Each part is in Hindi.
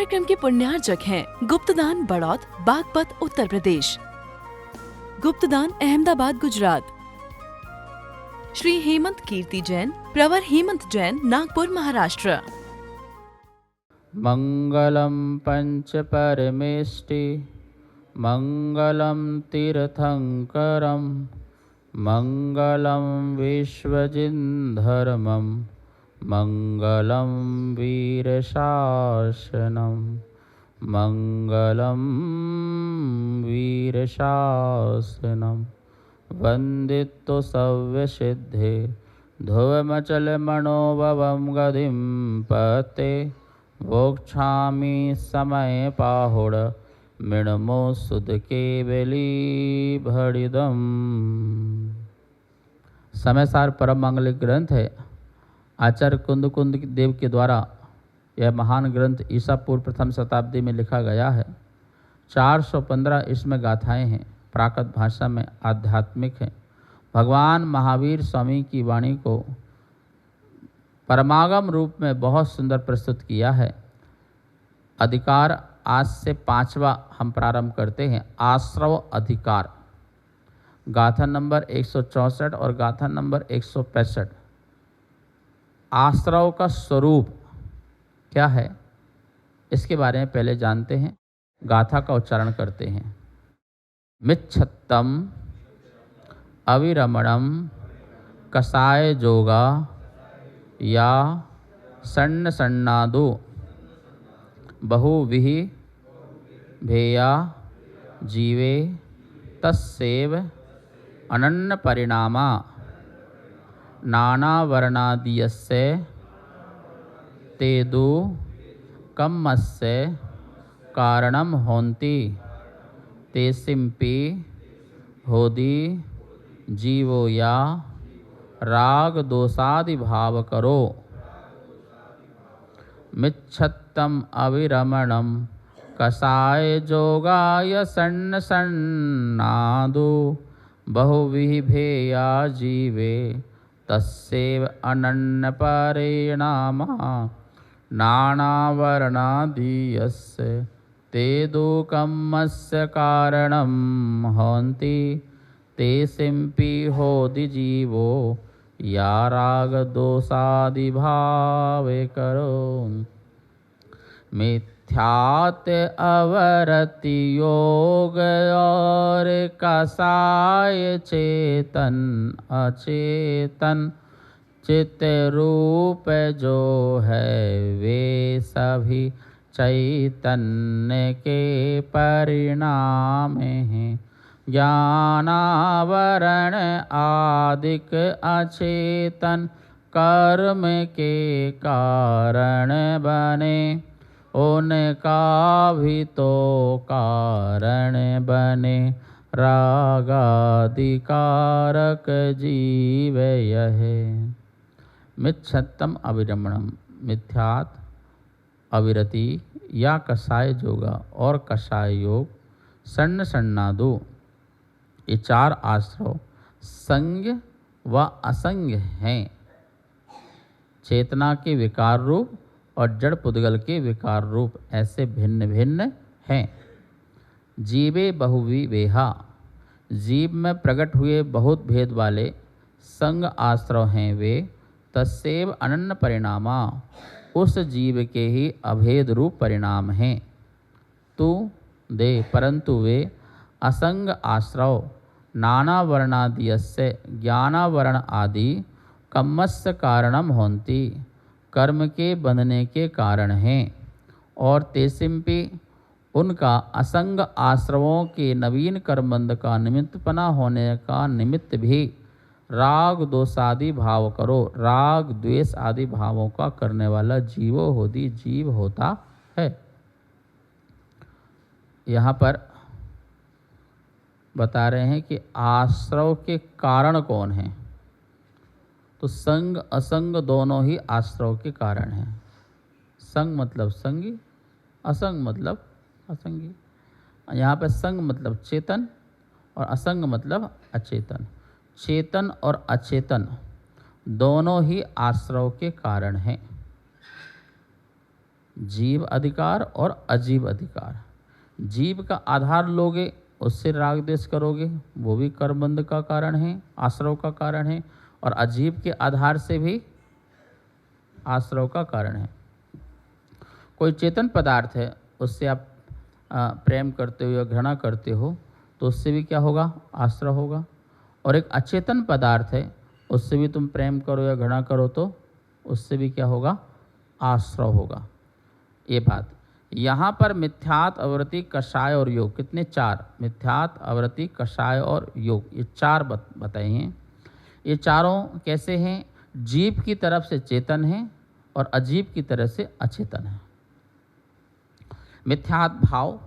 कार्यक्रम के पुण्यार्चक हैं गुप्तदान बड़ौद, बागपत, उत्तर प्रदेश। गुप्तदान अहमदाबाद, गुजरात। श्री हेमंत कीर्ति जैन, प्रवर हेमंत जैन, नागपुर, महाराष्ट्र। मंगलम पंच परमेष्टि मंगलम तीर्थंकरम मंगलम विश्वजिन्धर्मम मंगलम वीरशासनम मंगलम वीरशासनम वंदितो सव्यसिद्धे ध्रुवमचल मनोभवम गतिम पते वोक्षामि समय पाहुड़ मृणमो सुद केवली भड़िदम। समयसार परम मांगलिक ग्रंथ है। आचार्य कुंद देव के द्वारा यह महान ग्रंथ ईसा पूर्व प्रथम शताब्दी में लिखा गया है। 415 इसमें गाथाएं हैं। प्राकृत भाषा में आध्यात्मिक हैं। भगवान महावीर स्वामी की वाणी को परमागम रूप में बहुत सुंदर प्रस्तुत किया है। अधिकार आज से 5वां हम प्रारंभ करते हैं। आश्रव अधिकार, गाथा नंबर 164 और गाथा नंबर 165। आश्रव का स्वरूप क्या है, इसके बारे में पहले जानते हैं। गाथा का उच्चारण करते हैं। मिच्छत्तम अविरमणम कसाय जोगा या सन्न सन्नादो बहुविः भेया जीवे तस्सेव अनन्न परिणामा नानावर्णादियस्य तेदु कम्मस्य कारणम होन्ति तेसिम्पि होदि जीवो या राग दोषादि भाव करो। मिच्छत्तम अविरमणम कसाय जोगाय सन्न सन्नादो बहुविः भेया जीवे तस्सेव अनन्न परिणामा नानावर्णादियस्य तेदुकम्मस्य कारणं होन्ति तेसिम्पि होदि जीवो या राग दोषादि भावे करो। मिथ्यात अवरति योग और कसाय चेतन अचेतन चित्त रूप जो है वे सभी चैतन्य के परिणाम हैं। ज्ञानावरण आदिक अचेतन कर्म के कारण बने, उनका भी तो कारण बने रागादिकारक जीव यह। मिच्छत्तम अविरमणम, मिथ्यात, अविरति या कषाय जोगा और कषाय योग, सन्न सन्नादो, ये 4 आश्रव संग व असंग हैं। चेतना के विकार रूप और जड़ पुद्गल के विकार रूप ऐसे भिन्न भिन्न हैं। जीवे बहुविवेहा, जीव में प्रकट हुए बहुत भेद वाले संग आश्रव हैं वे। तस्सेव अनन्न परिणामा, उस जीव के ही अभेद रूप परिणाम हैं। तू दे, परंतु वे असंग आश्रव नाना वर्णादियस्य ज्ञानावरण आदि कम्मस्य कारणम होन्ति, कर्म के बंधने के कारण हैं। और तेसिम्पि, उनका असंग आश्रवों के नवीन कर्मबंध का निमित्तपना होने का निमित्त भी राग दोषादि भाव करो। राग द्वेष आदि भावों का करने वाला जीवो होदि जीव होता है। यहाँ पर बता रहे हैं कि आश्रव के कारण कौन हैं। तो संग असंग दोनों ही आश्रव के कारण हैं। संग मतलब संगी, असंग मतलब असंगी। यहाँ पर संग मतलब चेतन और असंग मतलब अचेतन। चेतन और अचेतन दोनों ही आश्रव के कारण हैं। जीव अधिकार और अजीव अधिकार। जीव का आधार लोगे, उससे राग द्वेष करोगे, वो भी कर्मबंध का कारण है, आश्रव का कारण है, और अजीव के आधार से भी आश्रव का कारण है। कोई चेतन पदार्थ है, उससे आप प्रेम करते हो या घृणा करते हो, तो उससे भी क्या होगा? आश्रव होगा। और एक अचेतन पदार्थ है, उससे भी तुम प्रेम करो या घृणा करो तो उससे भी क्या होगा? आश्रव होगा। ये बात यहाँ पर मिथ्यात, अवृत्ति, कषाय और योग, कितने? 4। मिथ्यात, अवृत्ति, कषाय और योग, ये 4 बताए हैं। ये चारों कैसे हैं? जीव की तरफ से चेतन हैं और अजीव की तरफ से अचेतन है। मिथ्यात भाव,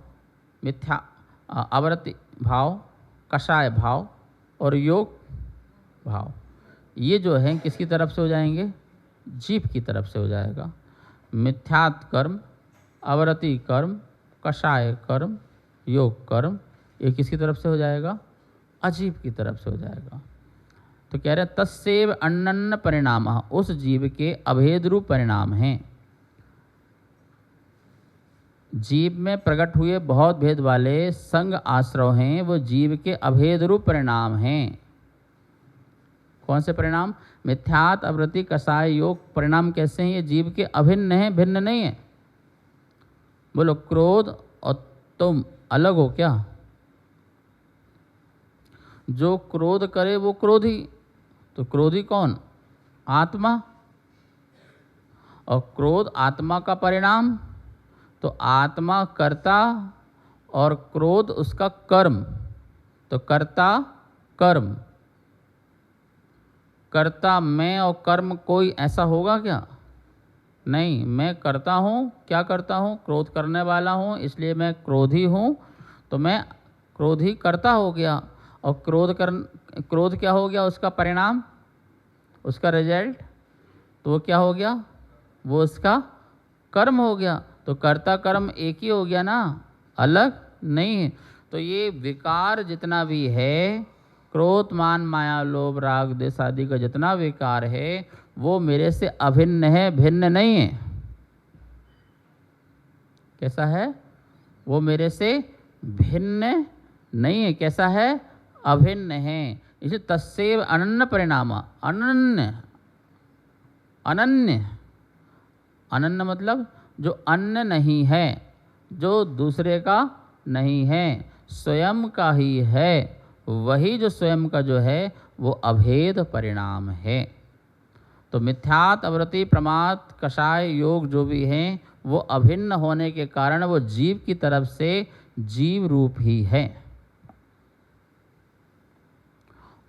अवृत्ति भाव, कषाय भाव और योग भाव, ये जो है किसकी तरफ से हो जाएंगे? जीव की तरफ से हो जाएगा। मिथ्यात कर्म, अवृत्ति कर्म, कषाय कर्म, योग कर्म, ये किसकी तरफ से हो जाएगा? अजीव की तरफ से हो जाएगा। तो कह रहे हैं तस्सेव अनन्न परिणाम, उस जीव के अभेद रूप परिणाम हैं। जीव में प्रकट हुए बहुत भेद वाले संग आश्रव हैं, वो जीव के अभेद रूप परिणाम हैं। कौन से परिणाम? मिथ्यात, अवृत्ति, कषाय, योग परिणाम कैसे हैं? ये जीव के अभिन्न हैं, भिन्न नहीं है। बोलो, क्रोध और तुम अलग हो क्या? जो क्रोध करे वो क्रोधी, तो क्रोधी कौन? आत्मा। और क्रोध आत्मा का परिणाम, तो आत्मा कर्ता और क्रोध उसका कर्म, तो कर्ता कर्म। कर्ता मैं और कर्म कोई ऐसा होगा क्या? नहीं, मैं करता हूँ। क्या करता हूँ? क्रोध करने वाला हूँ, इसलिए मैं क्रोधी हूँ, तो मैं क्रोधी करता हो गया। और क्रोध क्या हो गया? उसका परिणाम, उसका रिजल्ट, तो वो क्या हो गया? वो उसका कर्म हो गया। तो कर्ता कर्म एक ही हो गया ना, अलग नहीं है। तो ये विकार जितना भी है, क्रोध, मान, माया, लोभ, राग, द्वेष आदि का जितना विकार है, वो मेरे से अभिन्न है, भिन्न नहीं है। कैसा है? वो मेरे से भिन्न नहीं है। कैसा है? अभिन्न है। इसे तस्सेव अनन्न परिणाम, अनन्य, अनन्य, अनन्य मतलब जो अन्य नहीं है, जो दूसरे का नहीं है, स्वयं का ही है। वही जो स्वयं का जो है वो अभेद परिणाम है। तो मिथ्यात, अवृत्ति, प्रमाद, कषाय, योग जो भी हैं, वो अभिन्न होने के कारण वो जीव की तरफ से जीव रूप ही है।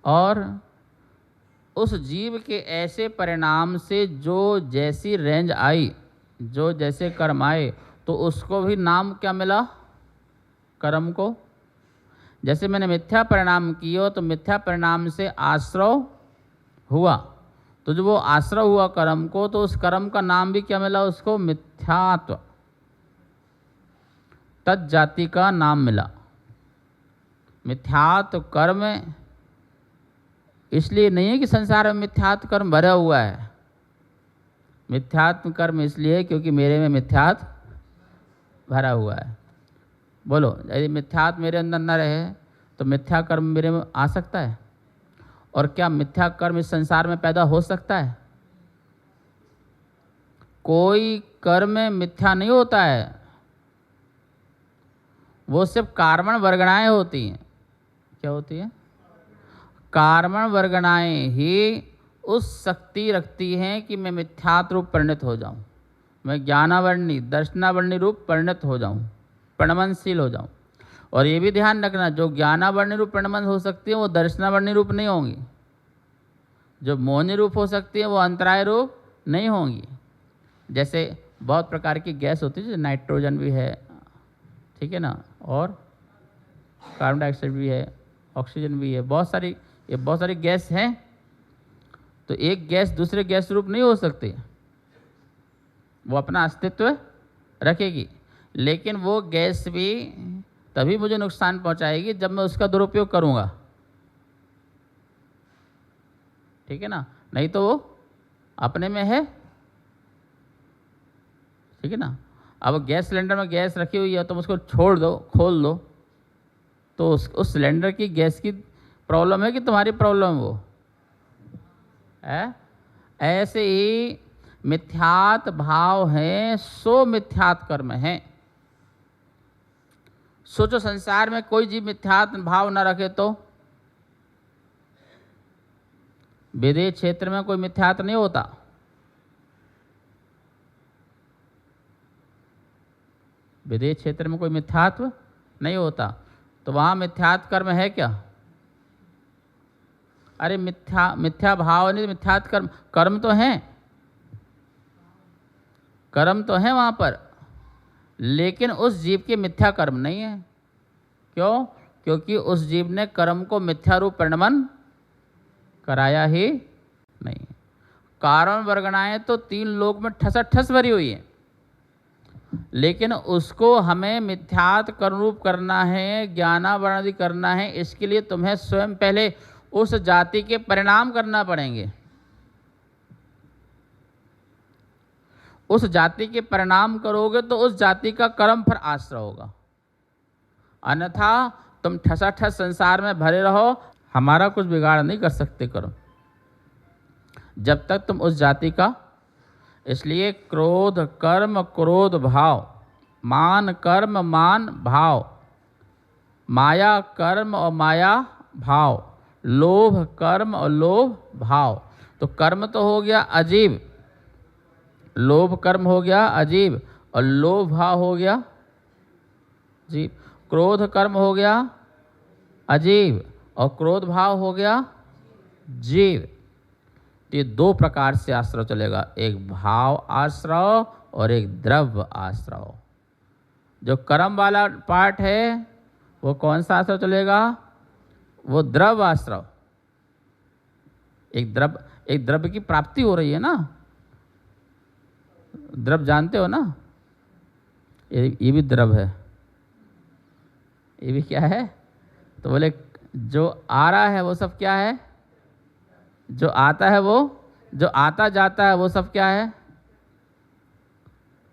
और उस जीव के ऐसे परिणाम से जो जैसी रेंज आई, जो जैसे कर्म आए, तो उसको भी नाम क्या मिला? कर्म को। जैसे मैंने मिथ्या परिणाम किया, तो मिथ्या परिणाम से आश्रव हुआ, तो जो वो आश्रव हुआ कर्म को, तो उस कर्म का नाम भी क्या मिला उसको? मिथ्यात्व। तज्जाति का नाम मिला। मिथ्यात्व कर्म इसलिए नहीं है कि संसार में मिथ्यात्व कर्म भरा हुआ है। मिथ्यात्व कर्म इसलिए क्योंकि मेरे में मिथ्यात्व भरा हुआ है। बोलो, यदि मिथ्यात्व मेरे अंदर न रहे तो मिथ्या कर्म मेरे में आ सकता है? और क्या मिथ्या कर्म इस संसार में पैदा हो सकता है? कोई कर्म मिथ्या नहीं होता है, वो सिर्फ कार्मण वर्गणाएं होती हैं। क्या होती है? कार्मण वर्गणाएं ही उस शक्ति रखती हैं कि मैं मिथ्यात्व रूप परिणत हो जाऊं, मैं ज्ञानावर्णी, दर्शनावर्णी रूप परिणत हो जाऊं, प्रणमनशील हो जाऊं। और ये भी ध्यान रखना, जो ज्ञानावर्णी रूप प्रणमन हो सकती है वो दर्शनावर्णी रूप नहीं होंगी। जो मोहनी रूप हो सकती है वो अंतराय रूप नहीं होंगी। जैसे बहुत प्रकार की गैस होती है, जैसे नाइट्रोजन भी है, ठीक है ना, और कार्बन डाइऑक्साइड भी है, ऑक्सीजन भी है, बहुत सारी गैस हैं। तो एक गैस दूसरे गैस रूप नहीं हो सकती, वो अपना अस्तित्व रखेगी, लेकिन वो गैस भी तभी मुझे नुकसान पहुंचाएगी जब मैं उसका दुरुपयोग करूंगा, ठीक है ना, नहीं तो वो अपने में है, ठीक है ना। अब गैस सिलेंडर में गैस रखी हुई है, तुम उसको छोड़ दो, खोल दो, तो उस सिलेंडर की गैस की प्रॉब्लम है कि तुम्हारी प्रॉब्लम वो है? ऐसे ही मिथ्यात भाव है सो मिथ्यात कर्म है। सोचो संसार में कोई जीव मिथ्यात भाव न रखे तो विदेश क्षेत्र में कोई मिथ्यात नहीं होता। विदेश क्षेत्र में कोई मिथ्यात्व नहीं होता, तो वहां मिथ्यात कर्म है क्या? अरे मिथ्या भाव नहीं, मिथ्यात कर्म, कर्म तो है, कर्म तो है वहां पर, लेकिन उस जीव के मिथ्या कर्म नहीं है। क्यों? क्योंकि उस जीव ने कर्म को मिथ्या रूप परिणमन कराया ही नहीं। कारण वर्गणाएं तो 3 लोक में ठस भरी हुई है, लेकिन उसको हमें मिथ्यात कर्म रूप करना है, ज्ञानावरण करना है। इसके लिए तुम्हें स्वयं पहले उस जाति के परिणाम करना पड़ेंगे। उस जाति के परिणाम करोगे तो उस जाति का कर्म फिर आश्रय होगा, अन्यथा तुम ठसाठस संसार में भरे रहो, हमारा कुछ बिगाड़ नहीं कर सकते कर्म, जब तक तुम उस जाति का। इसलिए क्रोध कर्म क्रोध भाव, मान कर्म मान भाव, माया कर्म और माया भाव, लोभ कर्म और लोभ भाव। तो कर्म तो हो गया अजीब, लोभ कर्म हो गया अजीब, और लोभ भाव हो गया जीव। क्रोध कर्म हो गया अजीब और क्रोध भाव हो गया जीव। ये 2 प्रकार से आश्रय चलेगा, एक भाव आश्रय और एक द्रव्य आश्रय। जो कर्म वाला पार्ट है वो कौन सा आश्रय चलेगा? वो द्रव्य आश्रय। एक द्रव्य की प्राप्ति हो रही है ना, द्रव्य जानते हो ना, ये भी द्रव्य है, ये भी क्या है? तो बोले जो आ रहा है वो सब क्या है? जो आता है वो, जो आता जाता है वो सब क्या है?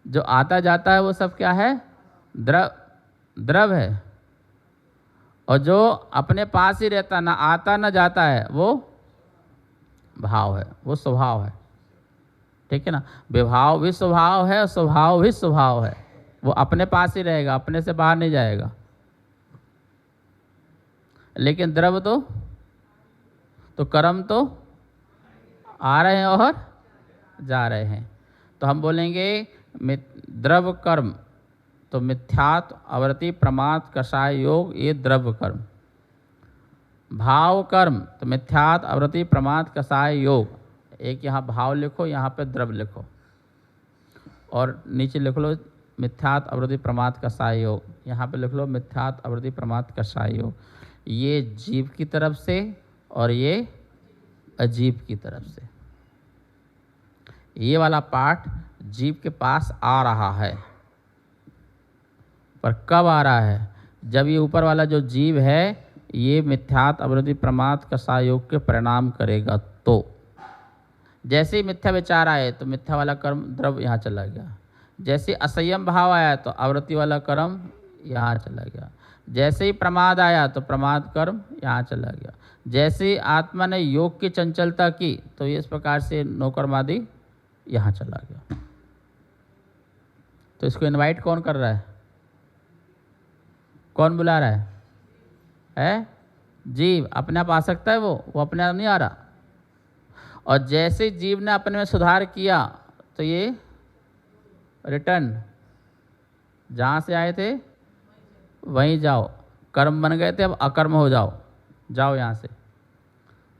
जो आता जाता है वो सब क्या है? द्रव्य है। और जो अपने पास ही रहता, ना आता ना जाता है, वो भाव है, वो स्वभाव है। ठीक है ना? विभाव भी स्वभाव है और स्वभाव भी स्वभाव है। वो अपने पास ही रहेगा, अपने से बाहर नहीं जाएगा। लेकिन द्रव्य तो कर्म तो आ रहे हैं और जा रहे हैं। तो हम बोलेंगे द्रव्य कर्म तो मिथ्यात आवृत्ति प्रमाद कषाय योग, ये द्रव्य कर्म। भाव कर्म तो मिथ्यात आवृत्ति प्रमाद कषाय योग। एक यहाँ भाव लिखो, यहाँ पे द्रव्य लिखो, और नीचे लिख लो मिथ्यात आवृत्ति प्रमाद कषाय योग, यहाँ पे लिख लो मिथ्यात आवृत्ति प्रमाद कषाय योग। ये जीव की तरफ से और ये अजीब की तरफ से। ये वाला पार्ट जीव के पास आ रहा है, पर कब आ रहा है? जब ये ऊपर वाला जो जीव है ये मिथ्यात आवृत्ति प्रमाद कषाय योग के परिणाम करेगा। तो जैसे ही मिथ्या विचार आए तो मिथ्या वाला कर्म द्रव्य यहाँ चला गया, जैसे असंयम भाव आया तो आवृत्ति वाला कर्म यहाँ चला गया, जैसे ही प्रमाद आया तो प्रमाद कर्म यहाँ चला गया, जैसे ही आत्मा ने योग की चंचलता की तो इस प्रकार से नौकर्मादि यहाँ चला गया। तो इसको इनवाइट कौन कर रहा है? कौन बुला रहा है? जीव। अपने आप आ सकता है वो अपने आप नहीं आ रहा। और जैसे जीव ने अपने में सुधार किया तो ये रिटर्न, जहाँ से आए थे वहीं जाओ, कर्म बन गए थे अब अकर्म हो जाओ, जाओ यहाँ से।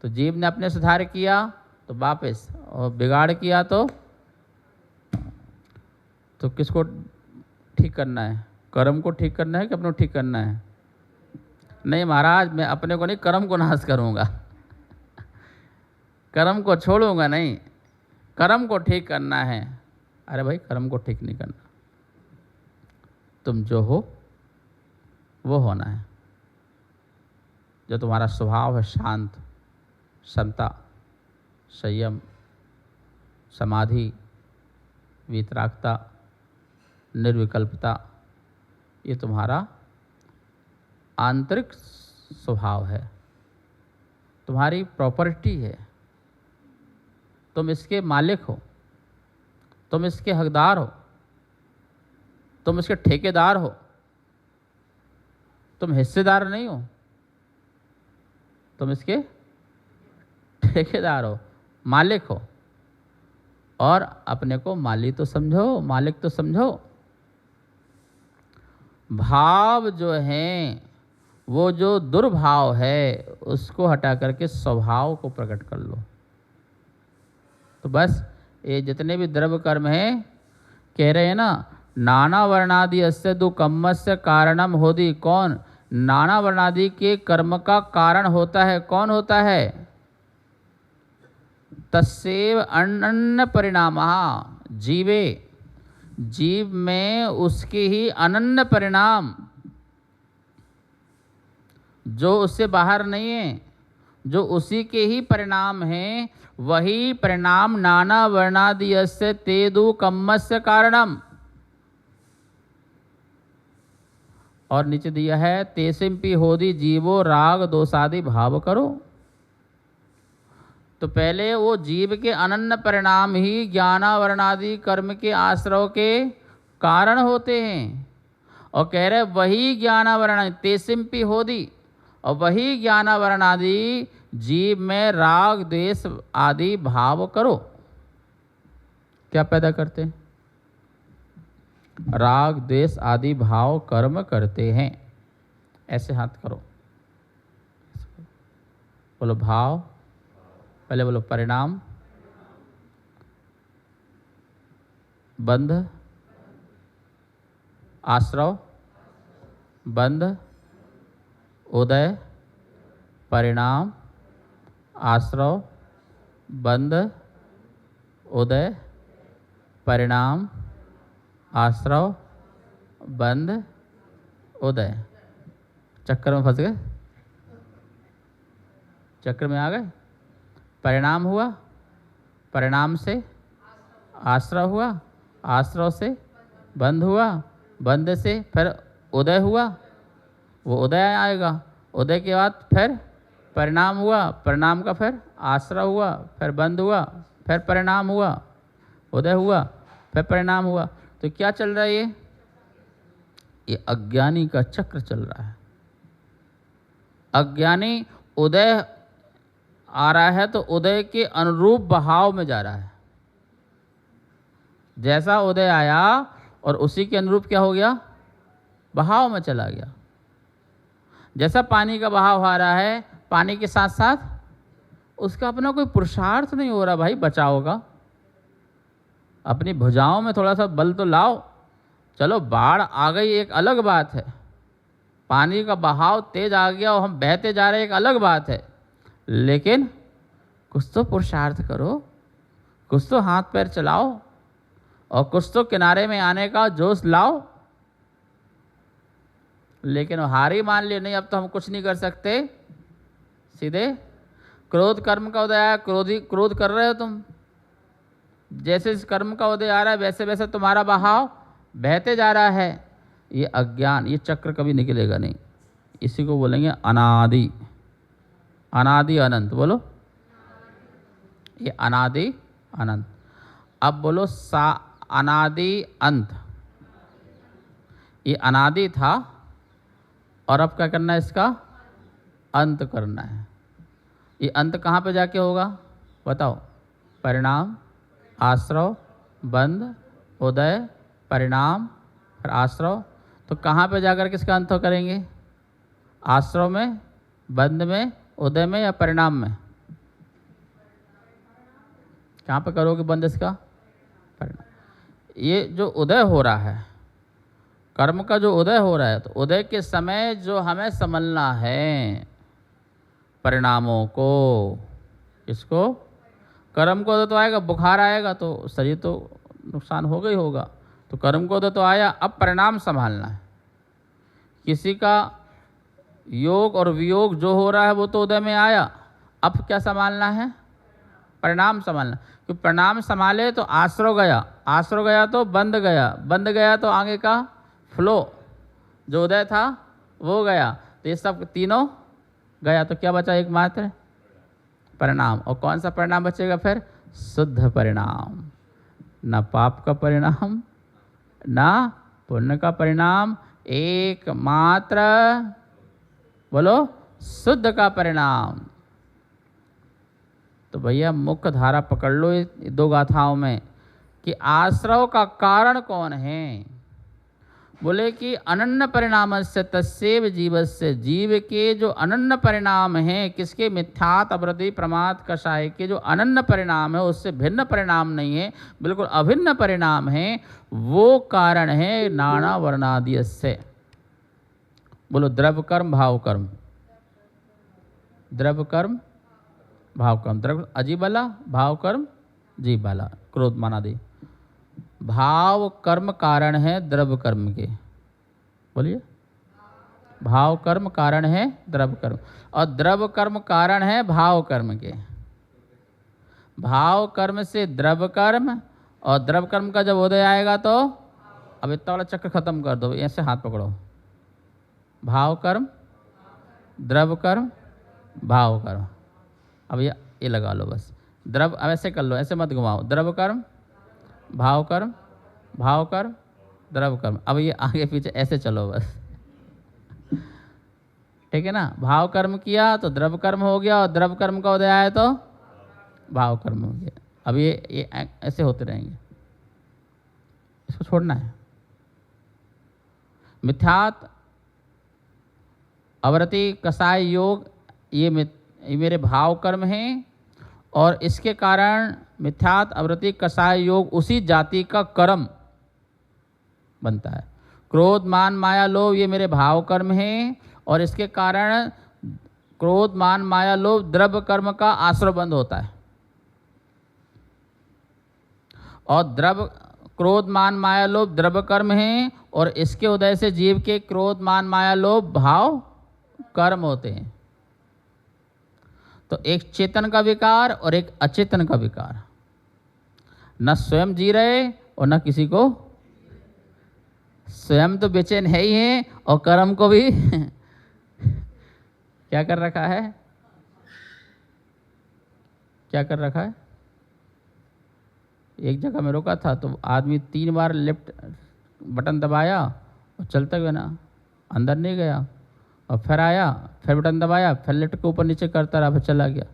तो जीव ने अपने सुधार किया तो वापस, और बिगाड़ किया तो किसको ठीक करना है? कर्म को ठीक करना है कि अपने को ठीक करना है? नहीं महाराज, मैं अपने को नहीं, कर्म को नाश करूँगा, कर्म को छोड़ूंगा नहीं, कर्म को ठीक करना है। अरे भाई कर्म को ठीक नहीं करना, तुम जो हो वो होना है। जो तुम्हारा स्वभाव है शांत, समता, संयम, समाधि, वितरागता, निर्विकल्पता, ये तुम्हारा आंतरिक स्वभाव है, तुम्हारी प्रॉपर्टी है, तुम इसके मालिक हो, तुम इसके हकदार हो, तुम इसके ठेकेदार हो, तुम हिस्सेदार नहीं हो, तुम इसके ठेकेदार हो, मालिक हो। और अपने को माली तो समझो, मालिक तो समझो। भाव जो हैं वो जो दुर्भाव है उसको हटा करके स्वभाव को प्रकट कर लो। तो बस ये जितने भी द्रव्य कर्म हैं, कह रहे हैं ना, नाना वर्णादि अस्य दुकम्मस्य कारणम होदि। कौन? नाना वर्णादि के कर्म का कारण होता है। कौन होता है? तस्सेव अनन्य परिणामः जीवे, जीव में उसके ही अनन्य परिणाम, जो उससे बाहर नहीं है, जो उसी के ही परिणाम हैं, वही परिणाम नाना वर्णादियस्य तेदु कम्मस्य कारणम। और नीचे दिया है तेसिम्पि होदि जीवो राग दोषादि भाव करो। तो पहले वो जीव के अनन्य परिणाम ही ज्ञानावरणादि कर्म के आश्रव के कारण होते हैं। और कह रहे वही ज्ञानावरण तेसिम्पि होदि, और वही ज्ञानावरणादि जीव में राग द्वेष आदि भाव करो। क्या पैदा करते हैं? राग द्वेष आदि भाव कर्म करते हैं। ऐसे हाथ करो, बोलो भाव, पहले बोलो परिणाम, बंध, आश्रव, बंध, उदय, परिणाम, आश्रव, बंध, उदय, परिणाम, आश्रव, बंध, उदय। चक्कर में फंस गए? चक्कर में आ गए? परिणाम हुआ, परिणाम से आश्रव हुआ, आश्रव से बंध हुआ, बंध से फिर उदय हुआ, वो उदय आएगा, उदय के बाद फिर परिणाम हुआ, परिणाम का फिर आश्रव हुआ, फिर बंध हुआ, फिर परिणाम हुआ, उदय हुआ, फिर परिणाम हुआ। तो क्या चल रहा है? ये अज्ञानी का चक्र चल रहा है। अज्ञानी उदय आ रहा है तो उदय के अनुरूप बहाव में जा रहा है। जैसा उदय आया और उसी के अनुरूप क्या हो गया? बहाव में चला गया। जैसा पानी का बहाव आ रहा है, पानी के साथ साथ उसका अपना कोई पुरुषार्थ नहीं हो रहा भाई बचाव का। अपनी भुजाओं में थोड़ा सा बल तो लाओ। चलो बाढ़ आ गई एक अलग बात है, पानी का बहाव तेज आ गया और हम बहते जा रहे एक अलग बात है, लेकिन कुछ तो पुरुषार्थ करो, कुछ तो हाथ पैर चलाओ और कुछ तो किनारे में आने का जोश लाओ। लेकिन हार ही मान लिया, नहीं अब तो हम कुछ नहीं कर सकते, सीधे क्रोध कर्म का उदय आया, क्रोध कर रहे हो तुम। जैसे इस कर्म का उदय आ रहा है वैसे वैसे तुम्हारा बहाव बहते जा रहा है। ये अज्ञान, ये चक्र कभी निकलेगा नहीं। इसी को बोलेंगे अनादि, अनादि अनंत। बोलो ये अनादि अनंत। अब बोलो सा अनादि अंत। ये अनादि था और अब क्या करना है? इसका अंत करना है। ये अंत कहाँ पे जाके होगा बताओ? परिणाम, आश्रव, बंध, उदय, परिणाम और आश्रव। तो कहाँ पे जाकर किसका अंत करेंगे? आश्रव में, बंध में, उदय में या परिणाम में? कहाँ पे करोगे बंध इसका? परिणाम। ये जो उदय हो रहा है, कर्म का जो उदय हो रहा है, तो उदय के समय जो हमें समझना है परिणामों को, इसको कर्म को उदय तो आएगा, बुखार आएगा तो शरीर तो नुकसान होगा ही होगा, तो कर्म को उदय तो आया, अब परिणाम संभालना है। किसी का योग और वियोग जो हो रहा है वो तो उदय में आया, अब क्या संभालना है? परिणाम संभालना, क्योंकि परिणाम संभाले तो आश्रव गया, आश्रव गया तो बंद गया, बंद गया तो आगे का फ्लो जो उदय था वो गया, तो ये सब तीनों गया, तो क्या बचा एकमात्र परिणाम। और कौन सा परिणाम बचेगा फिर? शुद्ध परिणाम, न पाप का परिणाम ना पुण्य का परिणाम, एकमात्र बोलो शुद्ध का परिणाम। तो भैया मुख्य धारा पकड़ लो ये दो गाथाओं में कि आश्रव का कारण कौन है। बोले कि अनन्य परिणाम से तस्सेव जीवस्य, जीव के जो अनन्य परिणाम हैं, किसके? मिथ्यात अवृत्ति प्रमाद कषाय के जो अनन्य परिणाम है, उससे भिन्न परिणाम नहीं है, बिल्कुल अभिन्न परिणाम है, वो कारण है नाना वर्णादि से। बोलो द्रव्य कर्म भाव कर्म, द्रव्य कर्म भाव कर्म, द्रव्य अजीब वाला, भाव कर्म जीव वाला, क्रोध मानादि। भाव कर्म कारण है द्रव्य कर्म के, बोलिए। भाव कर्म कारण है द्रव्य कर्म, और द्रव्य कर्म कारण है भाव कर्म के। भाव कर्म से द्रव्य कर्म, और द्रव्य कर्म का जब उदय आएगा तो अब इतना वाला चक्र खत्म कर दो, ऐसे हाथ पकड़ो। भाव कर्म, द्रव्य कर्म, भाव कर्म। अब ये लगा लो बस, द्रव्य, अब ऐसे कर लो, ऐसे मत घुमाओ। द्रव्य कर्म, भाव कर्म, भाव कर्म, द्रव्य कर्म। अब ये आगे पीछे ऐसे चलो बस, ठीक है ना। भाव कर्म किया तो द्रव्य कर्म हो गया, और द्रव्य कर्म का उदय आया तो भाव कर्म हो गया। अब ये ऐसे होते रहेंगे, इसको छोड़ना है। मिथ्यात अवृत्ति कषाय योग, ये मेरे भाव कर्म हैं, और इसके कारण मिथ्यात अवृत्ति कषाय योग उसी जाति का कर्म बनता है। क्रोध मान माया लोभ ये मेरे भाव कर्म हैं, और इसके कारण क्रोध मान माया लोभ द्रव्य कर्म का आश्रय बंद होता है। और द्रव्य क्रोध मान माया लोभ द्रव्य कर्म हैं, और इसके उदय से जीव के क्रोध मान माया लोभ भाव कर्म होते हैं। तो एक चेतन का विकार और एक अचेतन का विकार, न स्वयं जी रहे और न किसी को, स्वयं तो बेचैन है ही है, और कर्म को भी क्या कर रखा है? क्या कर रखा है? एक जगह में रोका था तो आदमी 3 बार लेफ्ट बटन दबाया और चलता हुआ ना, अंदर नहीं गया, और फिर आया, फिर बटन दबाया, फिर लेफ्ट के ऊपर नीचे करता रहा, फिर चला गया।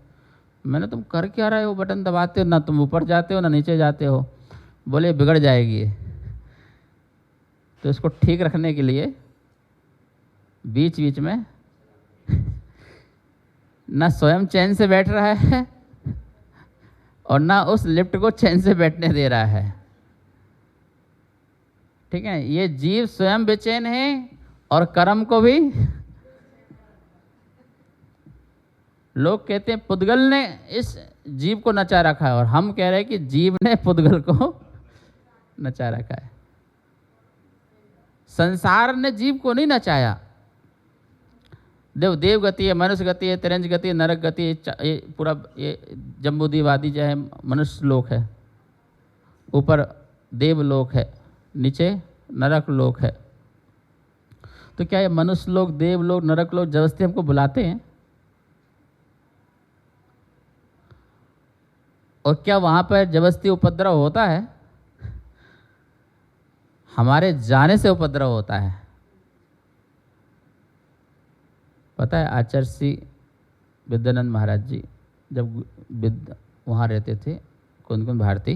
मैंने, तुम कर क्या रहे हो? बटन दबाते हो ना, तुम ऊपर जाते हो ना नीचे जाते हो। बोले बिगड़ जाएगी ये। तो इसको ठीक रखने के लिए बीच बीच में ना स्वयं चैन से बैठ रहा है, और ना उस लिफ्ट को चैन से बैठने दे रहा है, ठीक है। ये जीव स्वयं बेचैन है, और कर्म को भी। लोग कहते हैं पुद्गल ने इस जीव को नचा रखा है, और हम कह रहे हैं कि जीव ने पुद्गल को नचा रखा है। संसार ने जीव को नहीं नचाया। देव गति है, मनुष्य गति है, तिरंज गति है, नरक गति है, ये पूरा ये जम्बूद्वीप जो है मनुष्य लोक है, ऊपर देव लोक है, नीचे नरक लोक है। तो क्या ये मनुष्य लोग, देव लोग, नरक लोग जबरदस्ती हमको बुलाते हैं? और क्या वहाँ पर जबरदस्ती उपद्रव होता है? हमारे जाने से उपद्रव होता है। पता है आचार्य श्री विद्यानंद महाराज जी जब वहाँ रहते थे, कुंद भारती,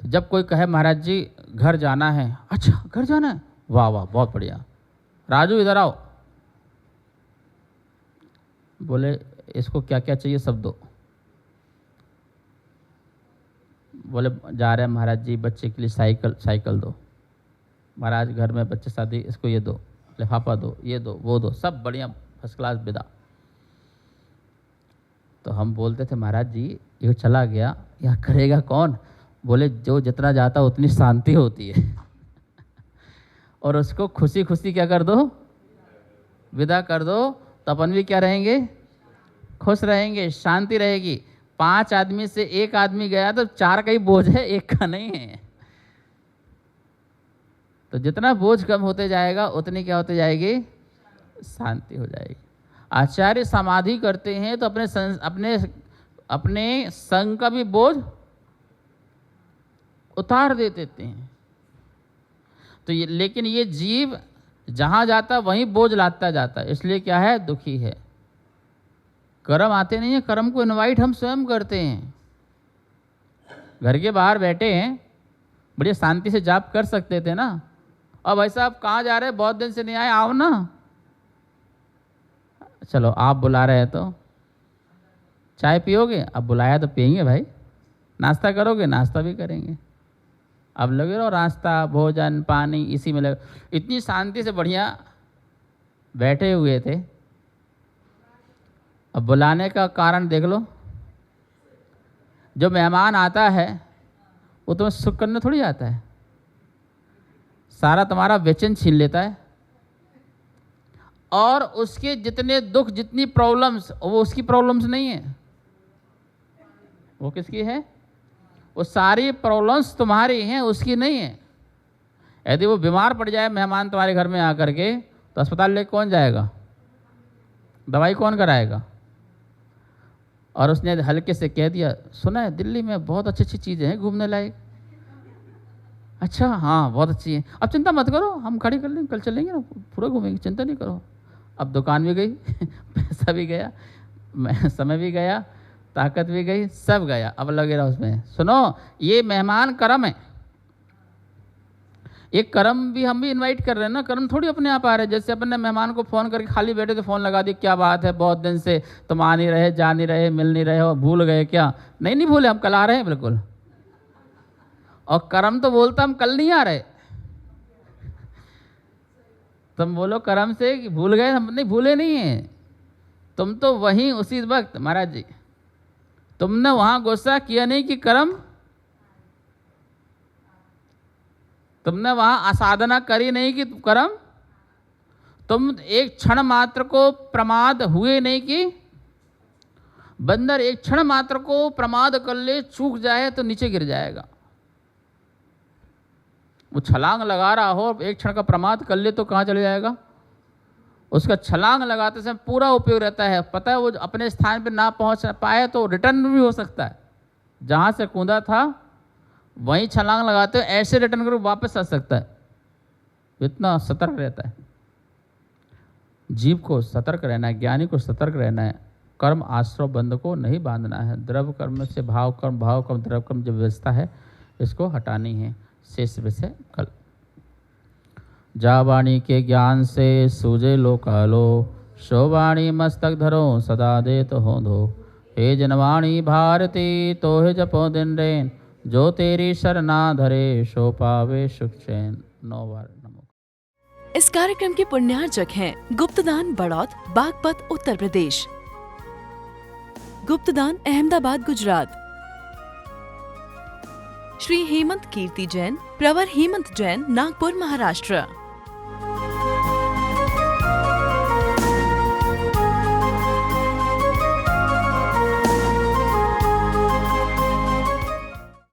तो जब कोई कहे महाराज जी घर जाना है, अच्छा घर जाना है, वाह वाह बहुत बढ़िया, राजू इधर आओ। बोले इसको क्या क्या चाहिए सब दो। बोले जा रहे हैं महाराज जी, बच्चे के लिए साइकिल दो। महाराज घर में बच्चे शादी, इसको ये दो, लिफाफा दो, ये दो, वो दो, सब बढ़िया फर्स्ट क्लास विदा। तो हम बोलते थे महाराज जी ये चला गया, यहाँ करेगा कौन? बोले जो जितना जाता उतनी शांति होती है और उसको खुशी खुशी क्या कर दो, विदा कर दो, तो अपन भी क्या रहेंगे, खुश रहेंगे, शांति रहेगी। 5 आदमी से 1 आदमी गया तो 4 का ही बोझ है, 1 का नहीं है। तो जितना बोझ कम होते जाएगा उतनी क्या होती जाएगी? शांति हो जाएगी। आचार्य समाधि करते हैं तो अपने संग का भी बोझ उतार देते हैं। तो लेकिन ये जीव जहाँ जाता वहीं बोझ लाता जाता है, इसलिए क्या है? दुखी है। कर्म आते नहीं है, कर्म को इनवाइट हम स्वयं करते हैं। घर के बाहर बैठे हैं, बड़ी शांति से जाप कर सकते थे ना। अब भाई साहब कहाँ जा रहे हैं? बहुत दिन से नहीं आए, आओ ना। चलो आप बुला रहे हैं तो चाय पियोगे? अब बुलाया तो पियेंगे भाई। नाश्ता करोगे? नाश्ता भी करेंगे। अब लगे रहो रास्ता, भोजन, पानी इसी में लगे। इतनी शांति से बढ़िया बैठे हुए थे। अब बुलाने का कारण देख लो। जो मेहमान आता है वो तुम्हें सुख करने थोड़ी आता है, सारा तुम्हारा वचन छीन लेता है। और उसके जितने दुख, जितनी प्रॉब्लम्स, वो उसकी प्रॉब्लम्स नहीं है, वो किसकी है? वो सारी प्रॉब्लम्स तुम्हारी हैं, उसकी नहीं है। यदि वो बीमार पड़ जाए मेहमान तुम्हारे घर में आकर के, तो अस्पताल लेके कौन जाएगा? दवाई कौन कराएगा? और उसने हल्के से कह दिया, सुना है दिल्ली में बहुत अच्छी अच्छी चीज़ें हैं घूमने लायक। अच्छा हाँ बहुत अच्छी है, अब चिंता मत करो, हम खड़ी कर लेंगे, कल चलेंगे ना, पूरा घूमेंगे, चिंता नहीं करो। अब दुकान भी गई पैसा भी गया, समय भी गया, ताकत भी गई, सब गया। अब लगे रहा उसमें। सुनो, ये मेहमान कर्म है। एक कर्म भी हम भी इनवाइट कर रहे हैं ना, कर्म थोड़ी अपने आप आ रहे हैं। जैसे अपन ने मेहमान को फ़ोन करके खाली बैठे तो फ़ोन लगा दी, क्या बात है, बहुत दिन से तुम आ नहीं रहे, जा नहीं रहे, मिल नहीं रहे हो, भूल गए क्या? नहीं भूले, हम कल आ रहे हैं बिल्कुल। और कर्म तो बोलता हम कल नहीं आ रहे। तुम बोलो कर्म से कि भूल गए, हम नहीं भूले नहीं हैं। तुम तो वहीं उसी वक्त, महाराज जी तुमने वहां गुस्सा किया नहीं कि कर्म, तुमने वहां असाधना करी नहीं कि कर्म, तुम एक क्षण मात्र को प्रमाद हुए नहीं कि बंदर एक क्षण मात्र को प्रमाद कर ले, चूक जाए तो नीचे गिर जाएगा। वो छलांग लगा रहा हो, एक क्षण का प्रमाद कर ले तो कहाँ चले जाएगा? उसका छलांग लगाते समय पूरा उपयोग रहता है। पता है वो अपने स्थान पे ना पहुंच पाए तो रिटर्न भी हो सकता है। जहाँ से कूदा था वहीं छलांग लगाते हो, ऐसे रिटर्न करो वापस आ सकता है। इतना सतर्क रहता है। जीव को सतर्क रहना है, ज्ञानी को सतर्क रहना है। कर्म आश्रव बंध को नहीं बांधना है। द्रव्य कर्म से भाव कर्म, भाव कर्म द्रव्य कर्म जो व्यवस्था है इसको हटानी है। शेष विषय कल। जा वाणी के ज्ञान से सूझे लो कालो, शो वाणी मस्तक धरो सदा देत हो धो। हे जनवाणी भारती तो हे जपो दिन रेन, जो तेरी शरणा धरे सो पावे सुख चैन। 9 बार नमो। इस कार्यक्रम के पुण्यार्चक हैं गुप्तदान बड़ौत, बागपत, उत्तर प्रदेश। गुप्तदान अहमदाबाद, गुजरात। श्री हेमंत कीर्ति जैन, प्रवर हेमंत जैन, नागपुर, महाराष्ट्र।